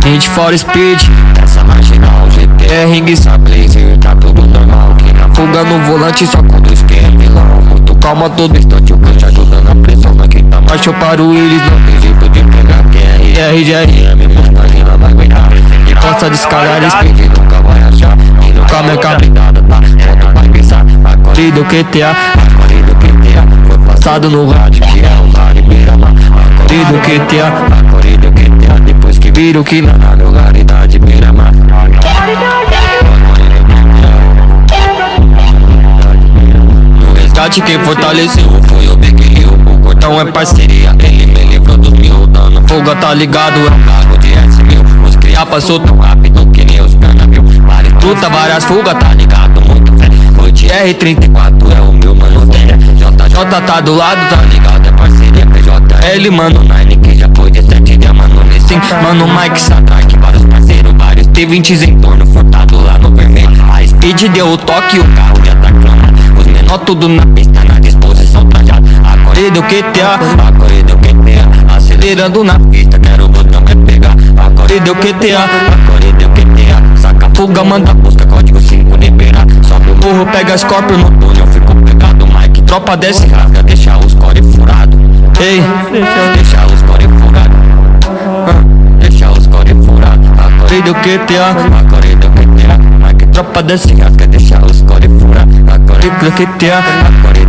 Need for Speed, essa marginal, GT, Ring, Blazer, tá tudo normal. Que na fuga no volante só conduz quem é vilão. Muito calma todo instante, o canto ajudando a pressão. Na quinta marcha eu paro eles, não tem jeito de pegar. Quem é RGRM, imagina vai aguentar. Encosta de escalar, Speed nunca vai achar. E nunca me cabrindada, tá? Quanto vai pensar? Acore do QTA, acore do QTA. Foi passado no rádio que é o Lari Beira-Mar. Acore do QTA, acore do QTA. Depois que viram que na localidade Beira-Mar. No resgate quem fortaleceu foi o Big Rio. O Cortão é parceria, ele me livrou dos mil. Dando fuga tá ligado, é um carro de S1000. Os cria passou tão rápido que nem os canaviu. Vale truta, várias fugas, tá ligado, muito fé. Noite R34 é o meu mano tem. JJ tá do lado, tá ligado, é parceria PJL, mano Nine que já foi de 7 dia, mano Nessim. Mano Mike Sadraque, vários parceiros, vários T20s em torno, furtado lá no vermelho. A Speed deu o toque, o carro já tá clamando. Os menor tudo na pista, na disposição trajado. Acore do QTA, acore do QTA. Acelerando na pista, quero o botão quer pegar. Acore do QTA, acore do QTA. Saca fuga, manda busca, código 5 liberar. Sobe o morro, pega Scorpio no túnel, fico pegado. Mike, tropa desce, rasga, deixa os core furado. Ei, deixa os core furado. Deixa os core furado. Acore do QTA, acore do QTA. Mike, tropa desce, rasga, deixa os core furado. Acore do QTA, acore